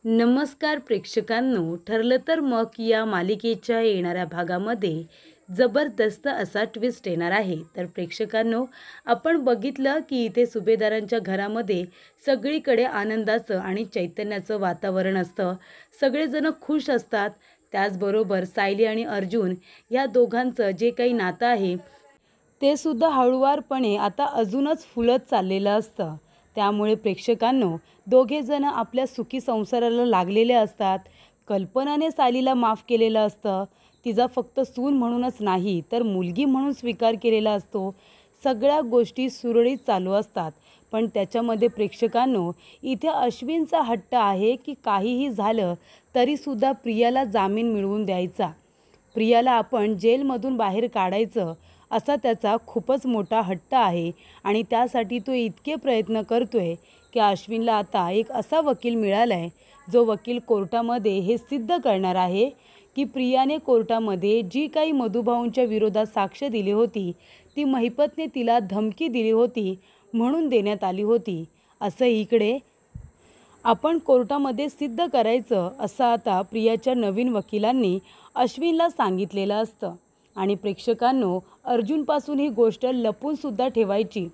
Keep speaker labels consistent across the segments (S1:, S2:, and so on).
S1: नमस्कार प्रेक्षकांनो, ठरलं तर मग या मालिकेच्या येणाऱ्या भागामध्ये जबरदस्त असा ट्विस्ट येणार आहे. तर प्रेक्षकांनो, आपण बघितलं की इथे सुभेदारांच्या घरामध्ये सगळीकडे आनंदाचं आणि चैतन्याचं वातावरण असतं. सगळेजण खुश असतात. त्याचबरोबर सायली आणि अर्जुन या दोघांचं जे काही नातं आहे ते सुद्धा हळुवारपणे आता अजूनच फुलत चाललेलं असतं. त्यामुळे प्रेक्षकांनो, दोघे जण आपल्या सुखी संसाराला लागलेले असतात. कल्पनाने सायलीला माफ केलेलं असतं. तिचा फक्त सून म्हणूनच नाही तर मुलगी म्हणून स्वीकार केलेला असतो. सगळ्या गोष्टी सुरळीत चालू असतात. पण त्याच्यामध्ये प्रेक्षकांनो, इथे अश्विनचा हट्ट आहे की काहीही झालं तरीसुद्धा प्रियाला जामीन मिळवून द्यायचा. प्रियाला आपण जेलमधून बाहेर काढायचं असा त्याचा खूपच मोठा हट्ट आहे आणि त्यासाठी तो इतके प्रयत्न करतोय की अश्विनला आता एक असा वकील मिळाला आहे जो वकील कोर्टामध्ये हे सिद्ध करणार आहे की प्रियाने कोर्टामध्ये जी काही मधुभाऊंच्या विरोधात साक्ष दिली होती ती महिपतने तिला धमकी दिली होती म्हणून देण्यात आली होती. असं इकडे आपण कोर्टामध्ये सिद्ध करायचं असं आता प्रियाच्या नवीन वकिलांनी अश्विनला सांगितलेलं असतं. आणि प्रेक्षकांनो, अर्जुनपासून ही गोष्ट लपूनसुद्धा ठेवायची.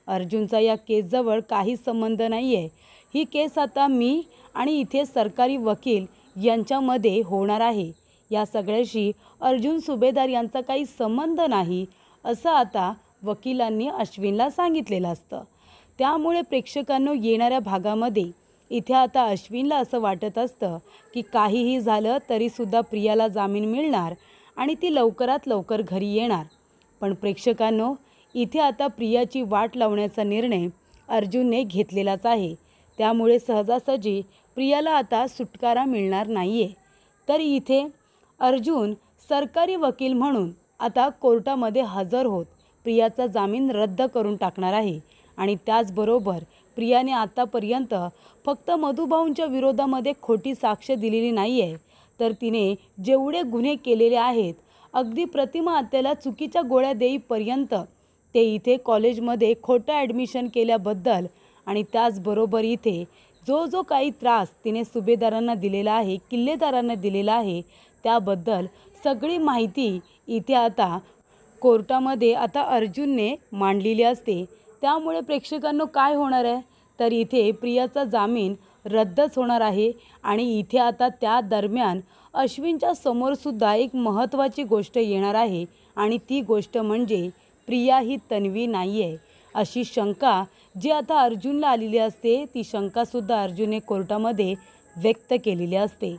S1: अर्जुनचा या केसजवळ काही संबंध नाही आहे. ही केस आता मी आणि इथे सरकारी वकील यांच्यामध्ये होणार आहे. या सगळ्याशी अर्जुन सुभेदार यांचा काही संबंध नाही असं आता वकिलांनी अश्विनला सांगितलेलं असतं. त्यामुळे प्रेक्षकांनो, येणाऱ्या भागामध्ये इथे आता अश्विनला असं वाटत असतं की काहीही झालं तरीसुद्धा प्रियाला जामीन मिळणार आणि ती लवकरात लवकर घरी येणार. पण प्रेक्षकांनो, इथे आता प्रियाची वाट लावण्याचा निर्णय अर्जुनने घेतलेलाच आहे. त्यामुळे सहजासहजी प्रियाला आता सुटकारा मिळणार नाही आहे. तर इथे अर्जुन सरकारी वकील म्हणून आता कोर्टामध्ये हजर होत प्रियाचा जामीन रद्द करून टाकणार आहे. आणि त्याचबरोबर प्रियाने आतापर्यंत फक्त मधुभाऊंच्या विरोधामध्ये खोटी साक्ष दिलेली नाही आहे, तर तिने जेवढे गुन्हे केलेले आहेत, अगदी प्रतिमा आत्याला चुकीच्या गोळ्या देईपर्यंत, ते इथे कॉलेजमध्ये खोटं ॲडमिशन केल्याबद्दल आणि त्याचबरोबर इथे जो काही त्रास तिने सुभेदारांना दिलेला आहे, किल्लेदारांना दिलेला आहे, त्याबद्दल सगळी माहिती इथे आता कोर्टामध्ये आता अर्जुनने मांडलेली असते. त्यामुळे प्रेक्षकांनो, काय होणार आहे तर इथे प्रियाचा जामीन रद्दच होणार आहे. आणि इथे आता त्या दरम्यान अश्विनच्या समोरसुद्धा एक महत्त्वाची गोष्ट येणार आहे आणि ती गोष्ट म्हणजे प्रिया ही तन्वी नाही आहे अशी शंका जी आता अर्जुनला आलेली असते. ती शंकासुद्धा अर्जुनने कोर्टामध्ये व्यक्त केलेली असते.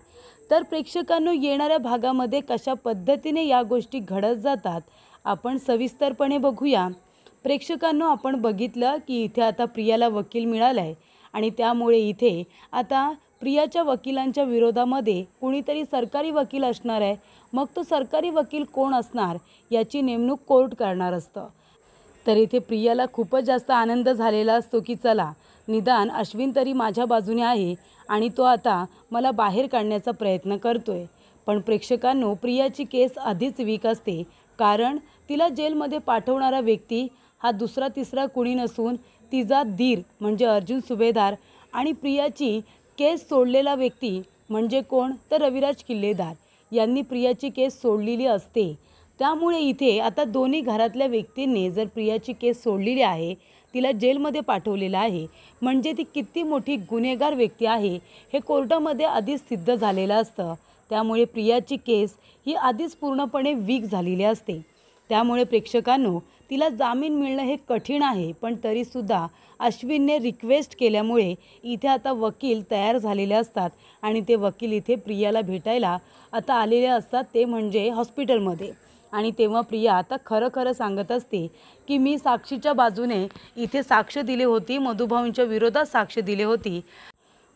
S1: तर प्रेक्षकांनो, येणाऱ्या भागामध्ये कशा पद्धतीने या गोष्टी घडत जातात आपण सविस्तरपणे बघूया. प्रेक्षकांनो, आपण बघितलं की इथे आता प्रियाला वकील मिळाला आहे आणि त्यामुळे इथे आता प्रियाच्या वकिलांच्या विरोधामध्ये कुणीतरी सरकारी वकील असणार आहे. मग तो सरकारी वकील कोण असणार याची नेमणूक कोर्ट करणार असतं. तर इथे प्रियाला खूपच जास्त आनंद झालेला असतो की चला, निदान अश्विन तरी माझ्या बाजूने आहे आणि तो आता मला बाहेर काढण्याचा प्रयत्न करतोय. पण प्रेक्षकांनो, प्रियाची केस आधीच वीक असते, कारण तिला जेलमध्ये पाठवणारा व्यक्ती हा दुसरा तिसरा कुणी नसून तिचा धीर म्हणजे अर्जुन सुभेदार आणि प्रियाची केस सोडलेला व्यक्ती म्हणजे कोण तर रविराज किल्लेदार यांनी प्रियाची केस सोडलेली असते. त्यामुळे इथे आता दोन्ही घरातल्या व्यक्तींनी जर प्रियाची केस सोडलेली आहे, तिला जेलमध्ये पाठवलेलं आहे, म्हणजे ती किती मोठी गुन्हेगार व्यक्ती आहे हे कोर्टामध्ये आधीच सिद्ध झालेलं असतं. त्यामुळे प्रियाची केस ही आधीच पूर्णपणे वीक झालेली असते. त्यामुळे प्रेक्षकांनो, तिला जामीन मिळणं हे कठीण आहे. पण तरीसुद्धा अश्विनने रिक्वेस्ट केल्यामुळे इथे आता वकील तयार झालेले असतात आणि ते वकील इथे प्रियाला भेटायला आता आलेले असतात, ते म्हणजे हॉस्पिटलमध्ये. आणि तेव्हा प्रिया आता खरं सांगत असते की मी साक्षीच्या बाजूने इथे साक्ष दिली होती, मधुभाऊंच्या विरोधात साक्ष दिली होती.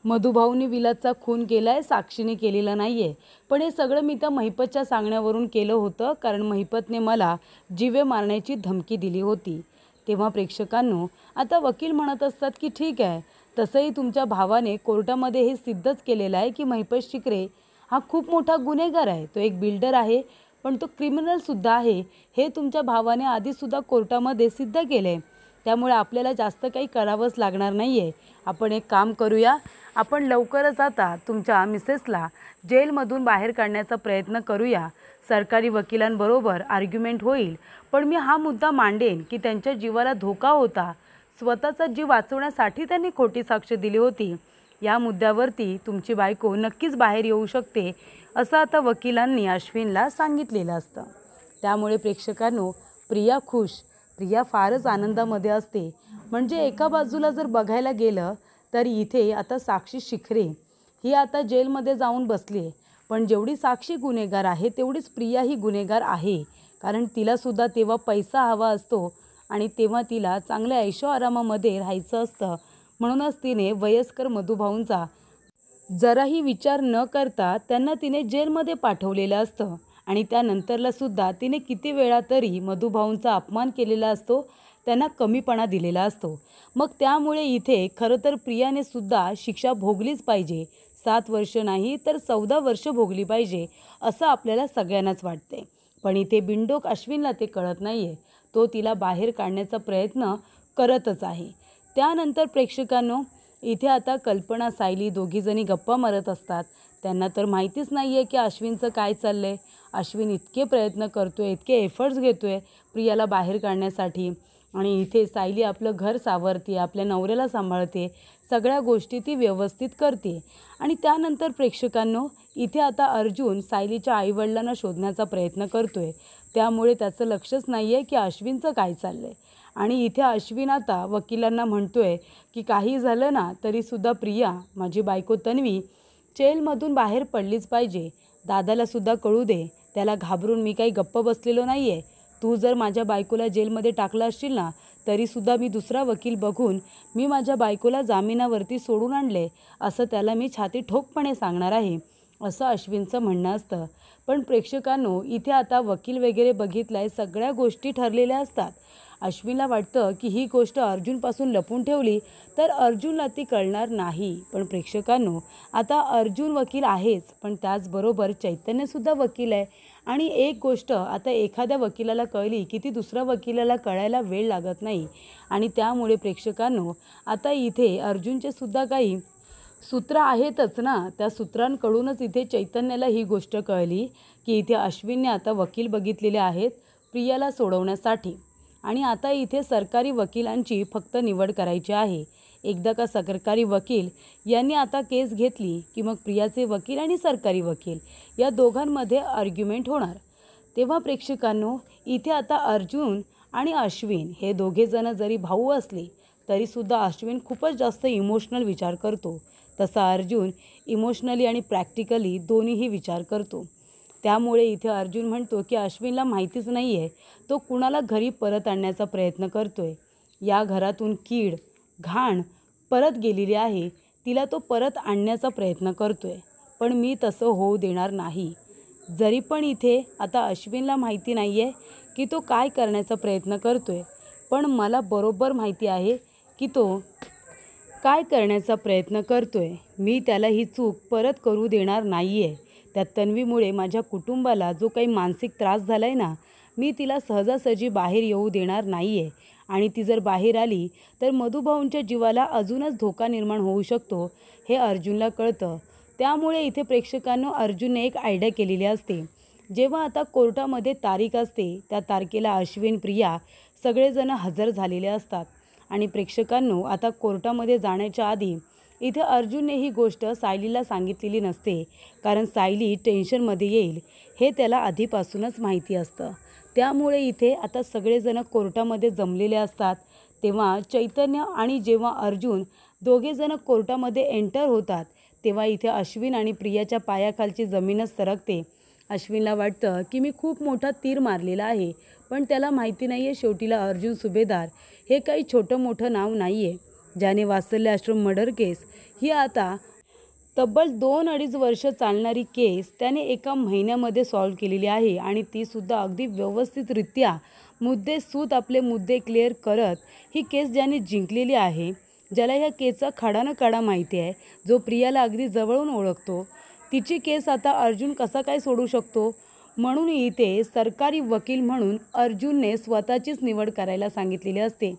S1: मधुभाऊंनी विलासचा खून केला आहे, साक्षीने केलेला नाही आहे. पण हे सगळं मी त्या महिपतच्या सांगण्यावरून केलं होतं, कारण महिपतने मला जीवे मारण्याची धमकी दिली होती. तेव्हा प्रेक्षकांनो, आता वकील म्हणत असतात की ठीक आहे, तसंही तुमच्या भावाने कोर्टामध्ये हे सिद्धच केलेलं आहे की महिपत शिकरे हा खूप मोठा गुन्हेगार आहे, तो एक बिल्डर आहे, पण तो क्रिमिनलसुद्धा आहे, हे तुमच्या भावाने आधीसुद्धा कोर्टामध्ये सिद्ध केलं आहे. त्यामुळे आपल्याला जास्त काही करावंच लागणार नाही आहे. आपण एक काम करूया, आपण लवकरच आता तुमच्या मिसेसला जेलमधून बाहेर काढण्याचा प्रयत्न करूया. सरकारी वकिलांबरोबर आर्ग्युमेंट होईल, पण मी हा मुद्दा मांडेन की त्यांच्या जीवाला धोका होता, स्वतःचा जीव वाचवण्यासाठी त्यांनी खोटी साक्ष दिली होती. या मुद्द्यावरती तुमची बायको नक्कीच बाहेर येऊ शकते, असं आता वकिलांनी अश्विनला सांगितलेलं असतं. त्यामुळे प्रेक्षकांनो, प्रिया खुश, प्रिया फारच आनंदामध्ये असते. म्हणजे एका बाजूला जर बघायला गेलं तर इथे आता साक्षी शिखरे ही आता जेलमध्ये जाऊन बसली आहे. पण जेवढी साक्षी गुन्हेगार आहे तेवढीच प्रिया ही गुन्हेगार आहे. कारण तिलासुद्धा तेव्हा पैसा हवा असतो आणि तेव्हा तिला चांगल्या ऐशोआरामामध्ये राहायचं असतं. म्हणूनच तिने वयस्कर मधुभाऊंचा जराही विचार न करता त्यांना तिने जेलमध्ये पाठवलेलं असतं. आणि त्यानंतरला सुद्धा तिने किती वेळा तरी मधुभाऊंचा अपमान केलेला असतो, त्यांना कमीपणा दिलेला असतो. मग त्यामुळे इथे खरं तर प्रियाने सुद्धा शिक्षा भोगलीच पाहिजे. 7 वर्ष नाही तर 14 वर्ष भोगली पाहिजे, असं आपल्याला सगळ्यांनाच वाटते. पण इथे बिनडोक अश्विनला ते कळत नाही आहे. तो तिला बाहेर काढण्याचा प्रयत्न करतच आहे. त्यानंतर प्रेक्षकांनो, इथे आता कल्पना, सायली दोघीजणी गप्पा मारत असतात. त्यांना तर माहितीच नाही आहे की अश्विनचं काय चाललं आहे. अश्विन इतके प्रयत्न करतो आहे, इतके एफर्ट्स घेतो आहे प्रियाला बाहेर काढण्यासाठी. आणि इथे सायली आपलं घर सावरते, आपल्या नवऱ्याला सांभाळते, सगळ्या गोष्टी ती व्यवस्थित करते. आणि त्यानंतर प्रेक्षकांनो, इथे आता अर्जुन सायलीच्या आईवडिलांना शोधण्याचा प्रयत्न करतो आहे. त्यामुळे त्याचं लक्षच नाही आहे की अश्विनचं काय चाललं आहे. आणि इथे अश्विन आता वकिलांना म्हणतो आहे की काही झालं ना तरीसुद्धा प्रिया, माझी बायको तन्वी जेलमधून बाहेर पडलीच पाहिजे. दादालासुद्धा कळू दे, त्याला घाबरून मी काही गप्प बसलेलो नाही आहे. तू जर माझ्या बायकोला जेलमध्ये टाकलं असशील ना तरीसुद्धा मी दुसरा वकील बघून मी माझ्या बायकोला जामिनावरती सोडून आणले, असं त्याला मी छाती ठोकपणे सांगणार आहे, असं अश्विनचं म्हणणं असतं. पण प्रेक्षकांनो, इथे आता वकील वगैरे बघितलं आहे, सगळ्या गोष्टी ठरलेल्या असतात. अश्विनला वाटतं की ही गोष्ट अर्जुनपासून लपून ठेवली तर अर्जुनला ती कळणार नाही. पण प्रेक्षकांनो, आता अर्जुन वकील आहेच, पण त्याचबरोबर चैतन्यसुद्धा वकील आहे. आणि एक गोष्ट आता एखाद्या वकिलाला कळली की ती दुसऱ्या वकिलाला कळायला वेळ लागत नाही. आणि त्यामुळे प्रेक्षकांनो, आता इथे अर्जुनचे सुद्धा काही सूत्र आहेतच ना, त्या सूत्रांकडूनच इथे चैतन्याला ही गोष्ट कळली की इथे अश्विनने आता वकील बघितलेले आहेत प्रियाला सोडवण्यासाठी. आणि आता इथे सरकारी वकिलांची फक्त निवड करायची आहे. एकदा का सरकारी वकील यांनी आता केस घेतली की मग प्रियाचे वकील आणि सरकारी वकील या दोघांमध्ये आर्ग्युमेंट होणार. तेव्हा प्रेक्षकांनो, इथे आता अर्जुन आणि अश्विन हे दोघेजण जरी भाऊ असले तरीसुद्धा अश्विन खूपच जास्त इमोशनल विचार करतो. तसा अर्जुन इमोशनली आणि प्रॅक्टिकली दोन्हीही विचार करतो. त्यामुळे इथे अर्जुन म्हणतो की अश्विनला माहितीच नाही आहे तो कुणाला घरी परत आणण्याचा प्रयत्न करतो आहे. या घरातून कीड, घाण परत गेलेली आहे, तिला तो परत आणण्याचा प्रयत्न करतो आहे. पण मी तसं होऊ देणार नाही. जरी पण इथे आता अश्विनला माहिती नाही आहे की तो काय करण्याचा प्रयत्न करतो आहे, पण मला बरोबर माहिती आहे की तो काय करण्याचा प्रयत्न करतो आहे. मी त्याला ही चूक परत करू देणार नाही आहे. त्या तन्वीमुळे माझ्या कुटुंबाला जो काही मानसिक त्रास झाला आहे ना, मी तिला सहजासहजी बाहेर येऊ देणार नाही आहे. आणि ती जर बाहेर आली तर मधुभाऊंच्या जीवाला अजूनच धोका निर्माण होऊ शकतो, हे अर्जुनला कळतं. त्यामुळे इथे प्रेक्षकांनो, अर्जुनने एक आयडिया केलेली असते. जेव्हा आता कोर्टामध्ये तारीख असते त्या तारखेला अश्विन, प्रिया सगळेजण हजर झालेले असतात. आणि प्रेक्षकांनो, आता कोर्टामध्ये जाण्याच्या आधी इथे अर्जुनने ही गोष्ट सायलीला सांगितलेली नसते, कारण सायली टेन्शनमध्ये येईल हे त्याला आधीपासूनच माहिती असतं. त्यामुळे इथे आता सगळेजण कोर्टामध्ये जमलेले असतात. तेव्हा चैतन्य आणि जेव्हा अर्जुन दोघेजण कोर्टामध्ये एंटर होतात तेव्हा इथे अश्विन आणि प्रियाच्या पायाखालची जमीनच सरकते. अश्विनला वाटतं की मी खूप मोठा तीर मारलेला आहे, पण त्याला माहिती नाही आहे शेवटीला अर्जुन सुभेदार हे काही छोटं मोठं नाव नाही आहे. ज्याने वात्सल्य आश्रम मर्डर केस ही आता तब्बल 2-2.5 वर्ष चालणारी केस त्याने एका महिन्यामध्ये सॉल्व्ह केलेली आहे. आणि तीसुद्धा अगदी व्यवस्थितरित्या मुद्देसूद आपले मुद्दे क्लिअर करत ही केस ज्याने जिंकलेली आहे, ज्याला ह्या केसचा खडानकडा माहिती आहे, जो प्रियाला अगदी जवळून ओळखतो, तिची केस आता अर्जुन कसा काय सोडू शकतो. म्हणून इथे सरकारी वकील म्हणून अर्जुनने स्वतःचीच निवड करायला सांगितलेली असते.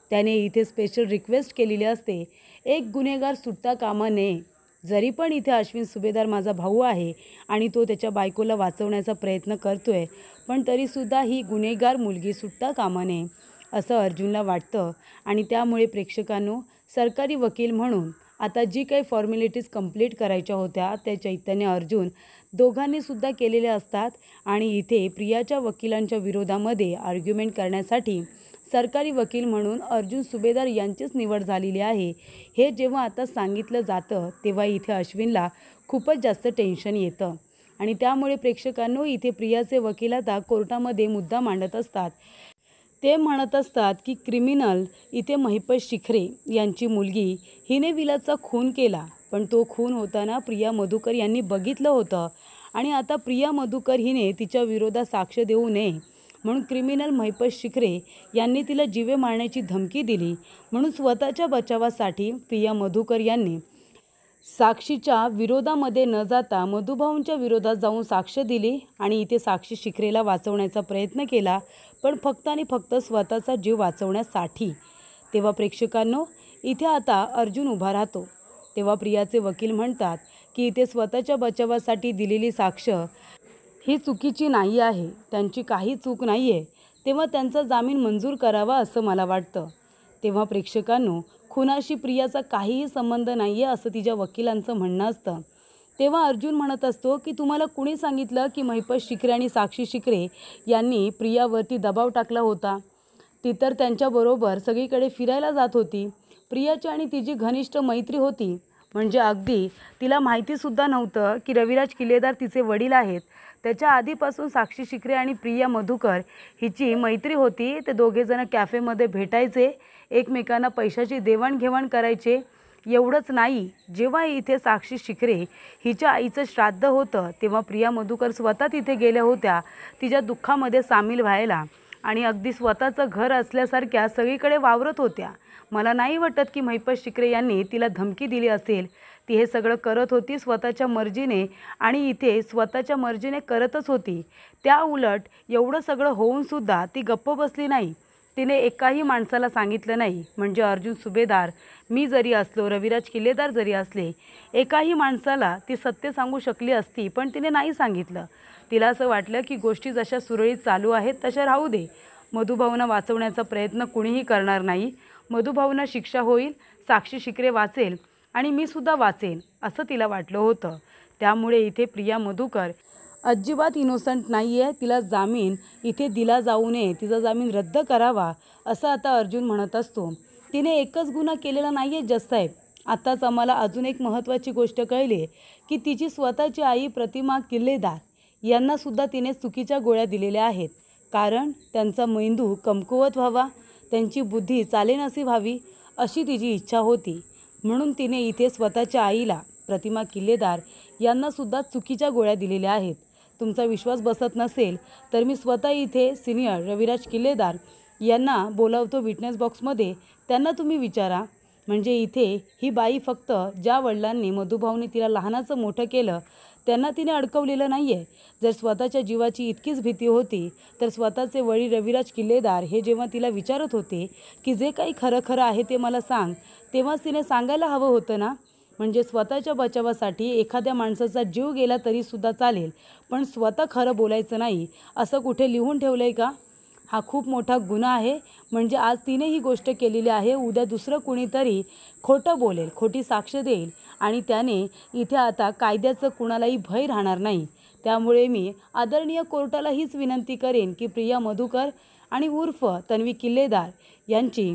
S1: त्याने इथे स्पेशल रिक्वेस्ट केलेली असते, एक गुन्हेगार सुटता कामा नये. जरी पण इथे अश्विन सुभेदार माझा भाऊ आहे आणि तो त्याच्या बायकोला वाचवण्याचा प्रयत्न करतोय, पण तरीसुद्धा ही गुन्हेगार मुलगी सुटता कामा नये असं अर्जुनला वाटतं. आणि त्यामुळे प्रेक्षकांनो, सरकारी वकील म्हणून आता जी काही फॉर्मॅलिटीज कंप्लीट करायच्या होत्या त्या चैतन्य अर्जुन दोघांनीसुद्धा केलेल्या असतात. आणि इथे प्रियाच्या वकिलांच्या विरोधामध्ये आर्ग्युमेंट करण्यासाठी सरकारी वकील म्हणून अर्जुन सुभेदार यांचीच निवड झालेली आहे. हे जेव्हा आता सांगितलं जातं तेव्हा इथे अश्विनला खूपच जास्त टेन्शन येतं. आणि त्यामुळे प्रेक्षकांनो, इथे प्रियाचे वकील आता कोर्टामध्ये मुद्दा मांडत असतात. ते म्हणत असतात की क्रिमिनल इथे महिपत शिखरे यांची मुलगी हिने विलासचा खून केला, पण तो खून होताना प्रिया मधुकर यांनी बघितलं होतं. आणि आता प्रिया मधुकर हिने तिच्या विरोधात साक्ष देऊ नये म्हणून क्रिमिनल महिपत शिखरे यांनी तिला जीवे मारण्याची धमकी दिली. म्हणून स्वतःच्या बचावासाठी प्रिया मधुकर यांनी साक्षीच्या विरोधामध्ये न जाता मधुभाऊंच्या विरोधात जाऊन साक्ष दिली आणि इथे साक्षी शिखरेला वाचवण्याचा प्रयत्न केला, पण फक्त आणि फक्त स्वतःचा जीव वाचवण्यासाठी. तेव्हा प्रेक्षकांनो, इथे आता अर्जुन उभा राहतो. तेव्हा प्रियाचे वकील म्हणतात की इथे स्वतःच्या बचावासाठी दिलेली साक्ष ही चुकीची नाही आहे, त्यांची काही चूक नाही आहे, तेव्हा त्यांचा जामीन मंजूर करावा असं मला वाटतं. तेव्हा प्रेक्षकांनो, खुनाशी प्रियाचा काहीही संबंध नाही आहे असं तिच्या वकिलांचं म्हणणं असतं. तेव्हा अर्जुन म्हणत असतो की तुम्हाला कुणी सांगितलं की महिपत शिखरे आणि साक्षी शिखरे यांनी प्रियावरती दबाव टाकला होता? ती तर त्यांच्याबरोबर सगळीकडे फिरायला जात होती. प्रियाची आणि तिची घनिष्ठ मैत्री होती. म्हणजे अगदी तिला माहितीसुद्धा नव्हतं की रविराज किल्लेदार तिचे वडील आहेत. त्याच्या आधीपासून साक्षी शिखरे आणि प्रिया मधुकर हिची मैत्री होती. ते दोघेजण कॅफेमध्ये भेटायचे, एकमेकांना पैशाची देवाणघेवाण करायचे. एवढंच नाही, जेव्हा इथे साक्षी शिखरे हिच्या आईचं श्राद्ध होतं तेव्हा प्रिया मधुकर स्वतः तिथे गेल्या होत्या तिच्या दुःखामध्ये सामील व्हायला आणि अगदी स्वतःचं घर असल्यासारख्या सगळीकडे वावरत होत्या. मला नाही वाटत की महिपत शिखरे यांनी तिला धमकी दिली असेल. ती हे सगळं करत होती स्वतःच्या मर्जीने आणि इथे स्वतःच्या मर्जीने करतच होती. त्या उलट एवढं सगळं होऊनसुद्धा ती गप्प बसली नाही. तिने एकाही माणसाला सांगितलं नाही. म्हणजे अर्जुन सुभेदार, मी जरी असलो, रविराज किल्लेदार जरी असले, एकाही माणसाला ती सत्य सांगू शकली असती, पण तिने नाही सांगितलं. तिला असं वाटलं की गोष्टी जशा सुरळीत चालू आहेत तशा राहू दे. मधुभाऊंना वाचवण्याचा प्रयत्न कुणीही करणार नाही. मधुभाऊंना शिक्षा होईल, साक्षी शिखरे वाचेल आणि मी सुद्धा वाचेन असं तिला वाटलं होतं. त्यामुळे इथे प्रिया मधुकर अजिबात इनोसंट नाही आहे. तिला जामीन इथे दिला जाऊ नये, तिचा जामीन रद्द करावा असं आता अर्जुन म्हणत असतो. तिने एकच गुन्हा केलेला नाही आहे जजसाहेब. आत्ताच आम्हाला अजून एक महत्त्वाची गोष्ट कळली की तिची स्वतःची आई प्रतिमा किल्लेदार यांनासुद्धा तिने चुकीच्या गोळ्या दिलेल्या आहेत. कारण त्यांचा मेंदू कमकुवत व्हावा, त्यांची बुद्धी चालेनासी व्हावी अशी तिची इच्छा होती. म्हणून तिने इथे स्वतःच्या आईला प्रतिमा किल्लेदार यांनासुद्धा चुकीच्या गोळ्या दिलेल्या आहेत. तुमचा विश्वास बसत नसेल तर मी स्वतः इथे सिनियर रविराज किल्लेदार यांना बोलावतो विटनेस बॉक्समध्ये, त्यांना तुम्ही विचारा. म्हणजे इथे ही बाई फक्त ज्या वडिलांनी मधुभाऊने तिला लहानाचं मोठं केलं त्यांना तिने अडकवलेलं नाही आहे. जर स्वतःच्या जीवाची इतकीच भीती होती तर स्वतःचे वडील रविराज किल्लेदार हे जेव्हा तिला विचारत होते की जे काही खरं खरं आहे ते मला सांग, तेव्हाच तिने सांगायला हवं होतं ना. म्हणजे स्वतःच्या बचावासाठी एखाद्या माणसाचा जीव गेला तरीसुद्धा चालेल, पण स्वतः खरं बोलायचं नाही असं कुठे लिहून ठेवलं आहे का? हा खूप मोठा गुन्हा आहे. म्हणजे आज तिने ही गोष्ट केलेली आहे, उद्या दुसरं कुणीतरी खोटं बोलेल, खोटी साक्ष देईल आणि त्याने इथे आता कायद्याचं कुणालाही भय राहणार नाही. त्यामुळे मी आदरणीय कोर्टाला हीच विनंती करेन की प्रिया मधुकर आणि उर्फ तन्वी किल्लेदार यांची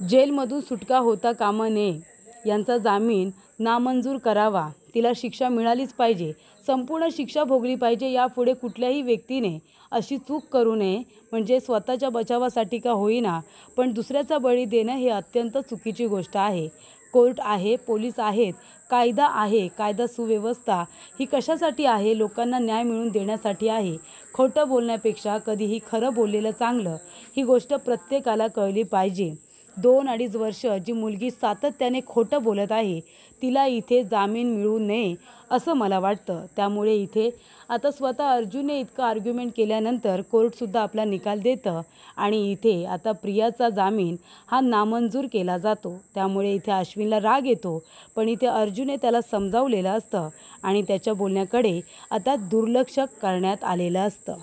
S1: जेलमधून सुटका होता कामा नये. यांचा जामीन नामंजूर करावा. तिला शिक्षा मिळालीच पाहिजे, संपूर्ण शिक्षा भोगली पाहिजे. यापुढे कुठल्याही व्यक्तीने अशी चूक करू नये. म्हणजे स्वतःच्या बचावासाठी का होईना, पण दुसऱ्याचा बळी देणं हे अत्यंत चुकीची गोष्ट आहे. कोर्ट आहे, पोलीस आहेत, कायदा आहे. कायदा सुव्यवस्था ही कशासाठी आहे? लोकांना न्याय मिळवून देण्यासाठी आहे. खोटं बोलण्यापेक्षा कधीही खरं बोललेलं चांगलं, ही गोष्ट प्रत्येकाला कळली पाहिजे. 2-2.5 वर्ष जी मुलगी सातत्याने खोटं बोलत आहे तिला इथे जामीन मिळू नये असं मला वाटतं. त्यामुळे इथे आता स्वतः अर्जुनने इतकं आर्ग्युमेंट केल्यानंतर कोर्टसुद्धा आपला निकाल देतं आणि इथे आता प्रियाचा जामीन हा नामंजूर केला जातो. त्यामुळे इथे अश्विनला राग येतो, पण इथे अर्जुनने त्याला समजावलेलं असतं आणि त्याच्या बोलण्याकडे आता दुर्लक्ष करण्यात आलेलं असतं.